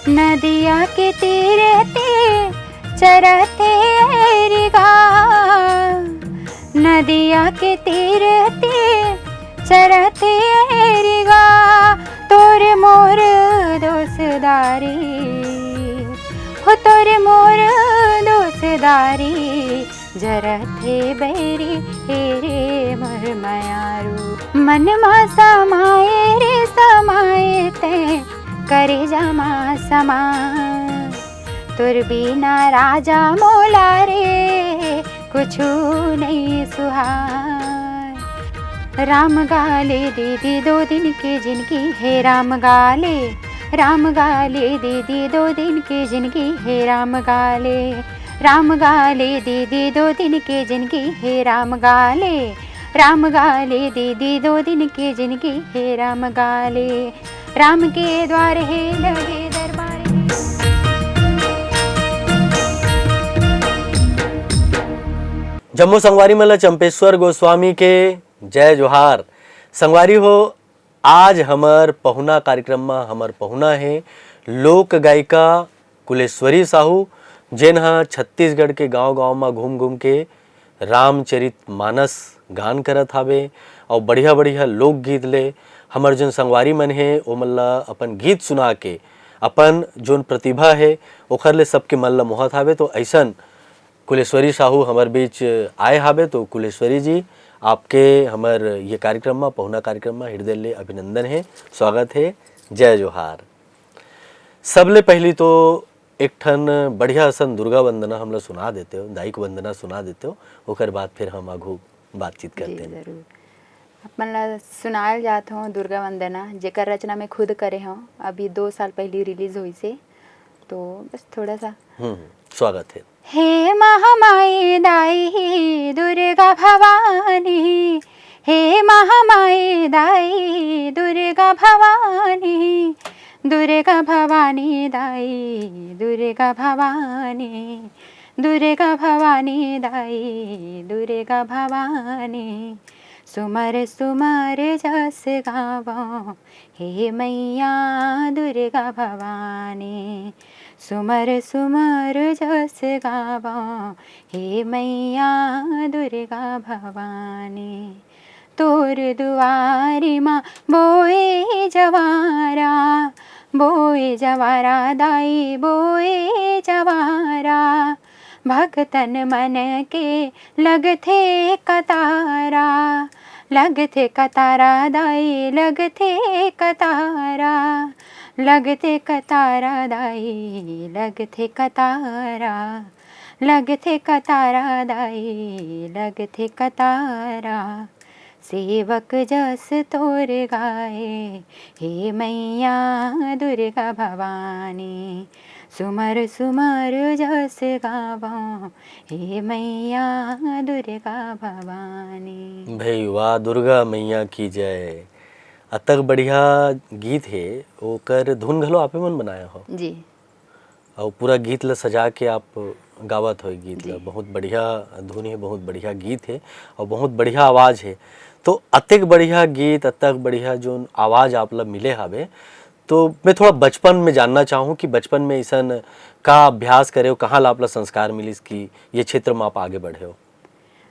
नदिया के तीरे ते चरते रिगा, नदिया के तीरे ते चरते रिगा, तोर मोर दोसदारी हो, तोर मोर दोसदारी जरथे बैरी हेरे मोर मायारू। मन मा समाये रे समाये ते करे जमा समा, तुर बिना राजा मोला रे कुछु नहीं सुहाय। राम गाले दीदी 2 दिन की जिनकी है, राम गाले दीदी 2 दिन की जिनकी है, राम गाले दीदी 2 दिन की जिनकी है, राम गाले दीदी 2 दिन की जिनकी है, राम गाले। राम के द्वार है लगे दरबार। जम्मू संगवारी मला चंपेश्वर गोस्वामी के जय जोहार। संगवारी हो, आज हमर पहुना कार्यक्रम में हमर पहुना है लोक गायिका कुलेश्वरी साहू, जेन हा छत्तीसगढ़ के गांव-गांव में घूम-घूम के रामचरित मानस गान करत हावे और बढ़िया-बढ़िया लोकगीत ले हमर जोन संगवारी मन है ओ मन ला अपन गीत सुना के अपन जोन प्रतिभा है ओखर ले सबके मन ला मोहत हावे। तो ऐसन कुलेश्वरी साहू हमार बीच आए हावे। तो कुलेश्वरी जी, आपके हमार ये कार्यक्रम में पहुना कार्यक्रम में हृदय ले अभिनंदन है, स्वागत है, जय जोहार। सबले पहली तो एक ठन बढ़िया सन दुर्गा वंदना हमला सुना देते हो, दाई को वंदना सुना देते हो, ओकर बाद फिर हम आगू बातचीत करते हैं। जरूर अपन ला सुनायल जात हूँ दुर्गा वंदना, जेकर रचना में खुद करे हूँ, अभी 2 साल पहले रिलीज हुई से, तो बस थोड़ा सा स्वागत है। हे महामाई दाई दुर्गा भवानी, हे महामाई दाई दुर्गा भवानी, दुर्गा भवानी दाई दुर्गा भवानी, दुर्गा भवानी दाई दुर्गा भवानी। सुमर सुमर जस गावो हे मैया दुर्गा भवानी, सुमर सुमर जस गावो हे मैया दुर्गा भवानी। तोर दुआरी माँ बोए जवारा, बोए जवारा दाई बोए जवारा, भगतन मन के लगथे कतारा, लगथे कतारा दाई लगथे कतारा, लगथे कतारा दाई लगथे कतारा, लगथे कतारा दाई लगथे कतारा। सेवक जस तोर गाए हे मैया दुर्गा भवानी, सुमर सुमर जस गावो हे मैया दुर्गा भवानी। भाई वाह, दुर्गा मैया की जय। अतक बढ़िया गीत है, ओकर धुन घलो आपे मन बनाया हो जी, और पूरा गीत ला सजा के आप गावत हो गीत ला। बहुत बढ़िया धुन है, बहुत बढ़िया गीत है और बहुत बढ़िया आवाज़ है। तो अतक बढ़िया गीत, अतक बढ़िया जो आवाज़ आप ला मिले हावे, तो मैं थोड़ा बचपन में जानना चाहूँ कि बचपन में ऐसा का अभ्यास करे हो, कहाँ ला आप ला संस्कार मिलिस कि ये क्षेत्र में आप आगे बढ़े हो?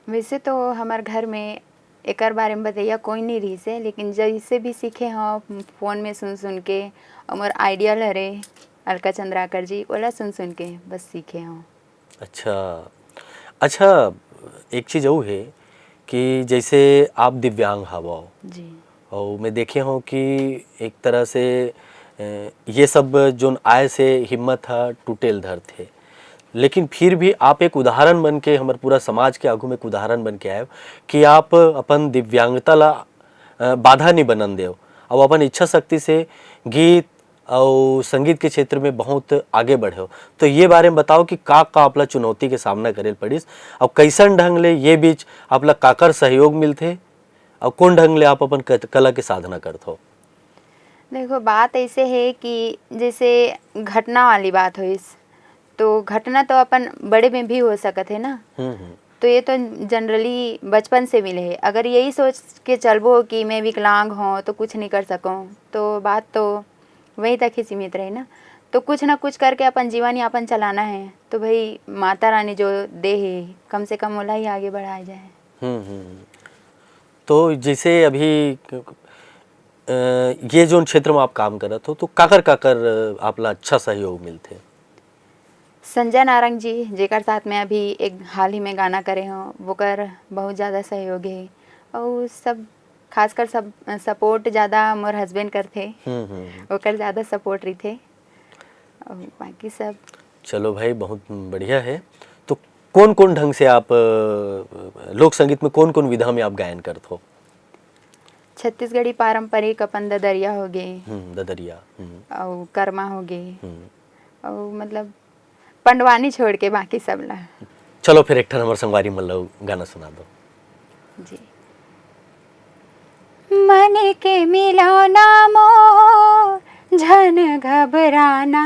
वैसे तो हमारे घर में एकर बारे में बताइए कोई नहीं रही से, लेकिन जैसे भी सीखे हाँ फ़ोन में सुन सुन के, और आइडियल हरे अलका चंद्राकर जी ओला सुन सुन के बस सीखे हाँ। अच्छा, एक चीज़ वो है कि जैसे आप दिव्यांग हवो जी, और मैं देखे हूँ कि एक तरह से ये सब जो आय से हिम्मत है टूटेल धर थे, लेकिन फिर भी आप एक उदाहरण बन के हमारे पूरा समाज के आगू में एक उदाहरण बन के आए कि आप अपन दिव्यांगता ला बाधा नहीं बनन देव और अपन इच्छा शक्ति से गीत और संगीत के क्षेत्र में बहुत आगे बढ़े हो। तो ये बारे में बताओ कि का आपला चुनौती के सामना करे पड़िस और कैसन ढंग ले ये बीच आपला काकर सहयोग मिलते और कौन ढंग ले आप अपन कला के साधना करते हो? देखो बात ऐसे है कि जैसे घटना वाली बात हुई, तो घटना तो अपन बड़े में भी हो सकत है ना, तो ये तो जनरली बचपन से मिले है। अगर यही सोच के चलबो कि मैं विकलांग हूँ तो कुछ नहीं कर सकूँ, तो बात तो वहीं तक ही सीमित रही ना। तो कुछ ना कुछ करके अपन जीवन यापन चलाना है, तो भाई माता रानी जो दे है कम से कम ओला ही आगे बढ़ाया जाए। तो जैसे अभी ये जो क्षेत्र में आप काम करत हो तो काकर काकर आपला अच्छा सहयोग मिलते? संजय नारंग जी जेकर साथ में अभी एक हाल ही में गाना करे हो, वो कर बहुत ज़्यादा सहयोग है। और सब खासकर सब सपोर्ट ज़्यादा मोर हस्बैंड करते, ओकर ज़्यादा सपोर्ट रही थे, और बाकी सब। चलो भाई बहुत बढ़िया है। तो कौन कौन ढंग से आप लोक संगीत में कौन कौन विधा में आप गायन करते हो? छत्तीसगढ़ी पारंपरिक अपन ददरिया हो गए, ददरिया, और कर्मा हो गए, और मतलब पंडवानी छोड़ के बाकी सब ला। चलो फिर एक ठन हमारे संगवारी मल्लव गाना सुना दो जी। मन के मिलौना मोर झन घबराना,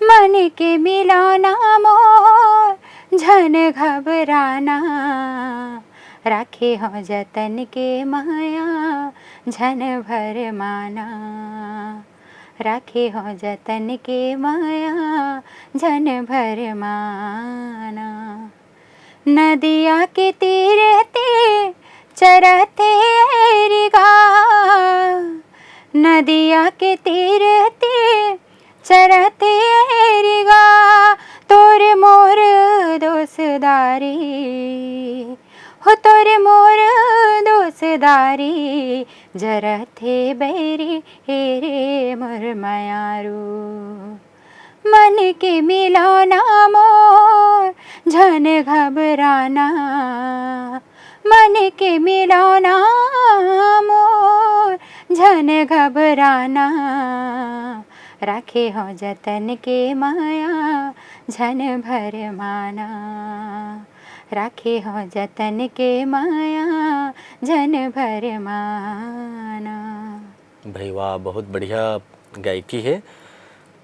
मन के मिलौना मोर झन घबराना, राखे हो जतन के माया झन भर माना, राखे हो जतन के माया झन भर माना। नदिया के तीरे ते चरते रिगा, नदिया के तीरे ते चरते रिगा, तोरे मोर दोसदारी हो, तोरे मोर दोसदारी, जरथे बैरी हेरे मोर मायारू। मन के मिलौना मोर झन घबराना, मन के मिलौना मोर झन घबराना, राखे हो जतन के माया झन भर माना, राखे हो जतन के माया झन भर माना। भाई वाह, बहुत बढ़िया गायकी है।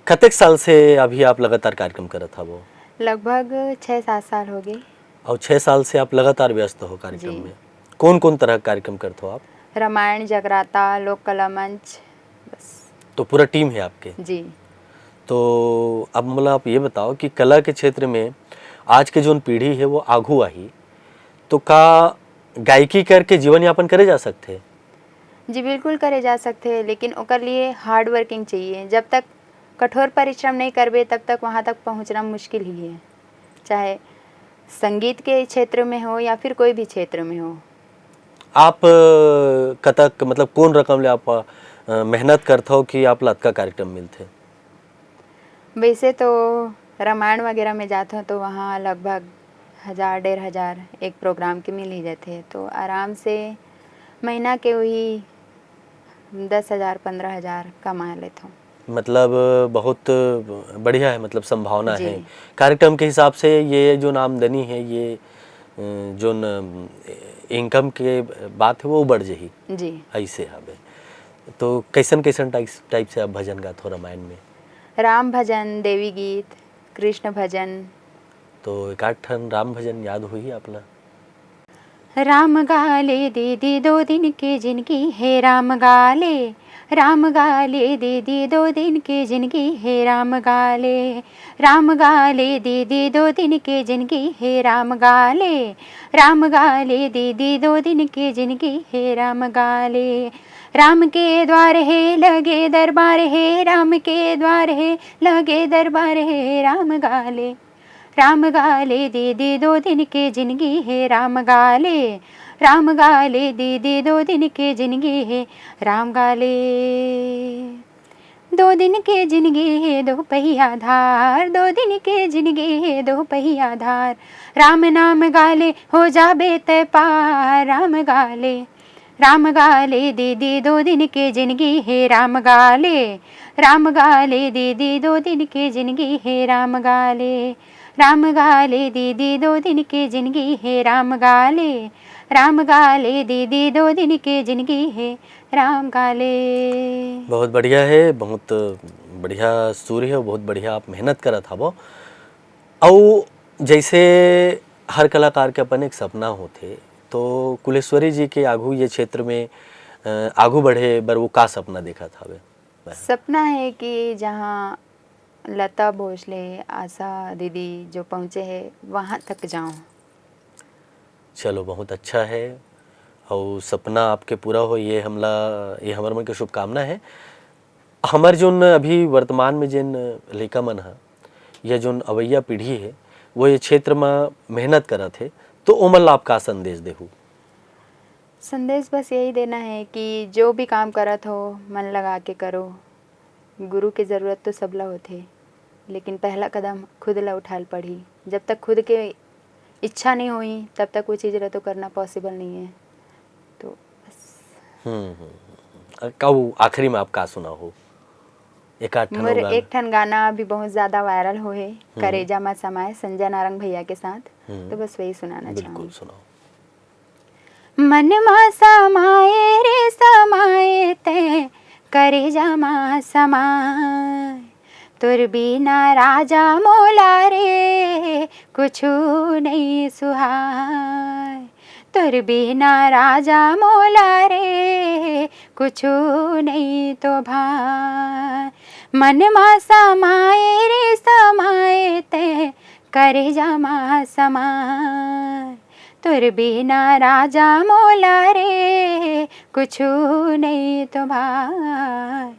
कतेक साल से अभी आप लगातार कार्यक्रम करत हो? वो लगभग 6-7 साल हो गए। और 6 साल से आप लगातार व्यस्त हो कार्यक्रम में। कौन कौन तरह का कार्यक्रम करते हो आप? रामायण, जगराता, लोक कला मंच, बस। तो पूरा टीम है आपके? जी। तो अब मतलब आप ये बताओ कि कला के क्षेत्र में आज के जो पीढ़ी है वो आगू आई, तो का गायकी करके जीवन यापन करे जा सकते हैं? जी बिल्कुल करे जा सकते हैं, लेकिन ओकर लिए हार्ड वर्किंग चाहिए। जब तक कठोर परिश्रम नहीं करबे तब तक वहाँ तक पहुँचना मुश्किल ही है, चाहे संगीत के क्षेत्र में हो या फिर कोई भी क्षेत्र में हो। आप कतक मतलब कौन रकम ले आप मेहनत करते हो कि आप लतका कार्यक्रम मिलते? वैसे तो रामायण वगैरह में जाते हो तो वहाँ लगभग 1000-1500 एक प्रोग्राम के मिल ही जाते हैं, तो आराम से महीना के वही 10,000-15,000 कमा लेता हूँ। मतलब बहुत बढ़िया है, मतलब संभावना जी। है कार्यक्रम के हिसाब से। ये जो आमदनी है, ये जो इनकम के बात है वो बढ़ जाही जी। ऐसे हवे। तो कैसन कैसन टाइप से आप भजन गाते हो रामायण में? राम भजन, देवी गीत, कृष्ण भजन। तो एक आठ ठन राम भजन याद हुई आपला? राम गाले दीदी 2 दिन की जिंदगी है, राम गाले, राम गाले दीदी 2 दिन की जिंदगी है, राम गाले, राम गाले दीदी 2 दिन की जिंदगी है, राम गाले, राम गाले दीदी 2 दिन की जिंदगी है, राम गाले। राम के द्वार है लगे दरबार है, राम के द्वार है लगे दरबार है, राम गाले, राम गाले दीदी 2 दिन की जिंदगी है, राम गाले, राम गाले दीदी 2 दिन की जिंदगी है, राम गाले। 2 दिन की जिंदगी है 2 पहिया धार, 2 दिन की जिंदगी है 2 पहिया धार, राम नाम गाले हो जाबे ते पार, राम गाले, राम गाले दीदी 2 दिन की जिंदगी है, राम गाले, राम गाले दीदी 2 दिन की जिंदगी है, राम गाले, राम गाले दीदी 2 दिन की जिंदगी है, राम गाले, राम गाले दीदी 2 दिन की जिंदगी है, राम गाले। बहुत बढ़िया है, बहुत बढ़िया सुर है, बहुत बढ़िया आप मेहनत करत हवो। और जैसे हर कलाकार के अपन एक सपना होते, तो कुलेश्वरी जी के आगू ये क्षेत्र में आगू बढ़े बर वो का सपना देखा था? सपना है कि जहाँ लता भोसले, आशा दीदी जो पहुँचे हैं वहाँ तक जाऊँ। चलो बहुत अच्छा है और सपना आपके पूरा हो ये हमार मन के शुभकामना है। हमार जोन अभी वर्तमान में जिन लइका मन है या जोन अवैया पीढ़ी है वो ये क्षेत्र में मेहनत करत है तो ओमन ला आप का संदेश देहू? संदेश बस यही देना है कि जो भी काम करत हो मन लगा के करो। गुरु की ज़रूरत तो सबला होथे, लेकिन पहला कदम खुद ला उठाल पड़ी। जब तक खुद के इच्छा नहीं हुई तब तक वो चीज़ तो करना पॉसिबल नहीं है। तो बस कब आखिरी में आप का सुना हो एक आठ ठन मोर गाना? एक ठन गाना अभी बहुत ज़्यादा वायरल हो है, करेजा मा समाए, संजय नारंग भैया के साथ। तो बस वही सुनाना बिल्कुल चाहूँगी। सुनाओ। मन मा समाए रे समाए ते, करेजा मा समाए, तुर बिना राजा मोला रे कुछु नहीं सुहाय, तुर बिना राजा मोला रे कुछु नहीं तो भाय। मन मा समाए रे समाए ते, करेजा मा समाए, तुर बिना राजा मोला रे कुछु नहीं तो भाई,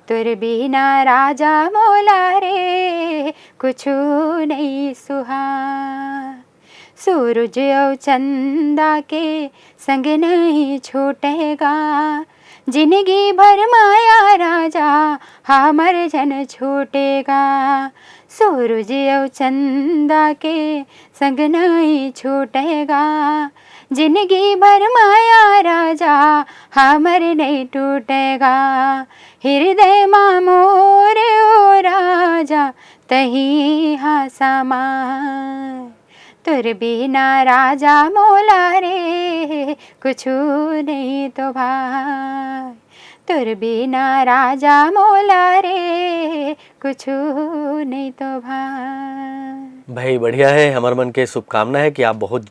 तुर बिना राजा मोला रे कुछु नहीं सुहाय। सूरज और चंदा के संग नहीं छूटेगा, जिंदगी भर माया राजा हमर जन छूटेगा। सूरज और चंदा के संग नहीं छूटेगा, जिंदगी भर माया राजा हमर नहीं टूटेगा। हृदय मा मोर ओ राजा तही हा समाय, तुर बिना राजा मोला रे कुछु नहीं तो भाई, तुर बिना राजा मोला रे कुछु नहीं तो भाई। भाई बढ़िया है, हमार मन के शुभकामना है कि आप बहुत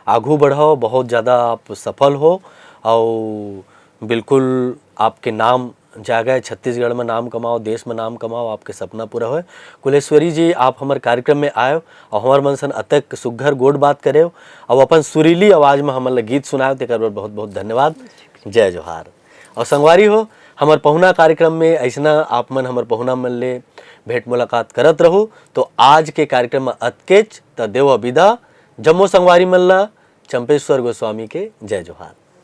आगू बढ़ो, बहुत ज़्यादा आप सफल हो और बिल्कुल आपके नाम जागे, छत्तीसगढ़ में नाम कमाओ, देश में नाम कमाओ, आपके सपना पूरा हो। कुलेश्वरी जी आप हमारे कार्यक्रम में आए और हमारे मन सन अतक सुघर गोड बात करे और अपन सुरीली आवाज़ में हमारे गीत सुनाए, तेकर बर बहुत बहुत धन्यवाद। जय जोहार। और संगवारी हो हमार पहुना कार्यक्रम में ऐसा आप मन हमार पहुना मन ले भेंट मुलाकात करत रहो। तो आज के कार्यक्रम में अतकेच त देव विदा। जम्मो संगवारी मन ला चंपेश्वर गोस्वामी के जय जोहार।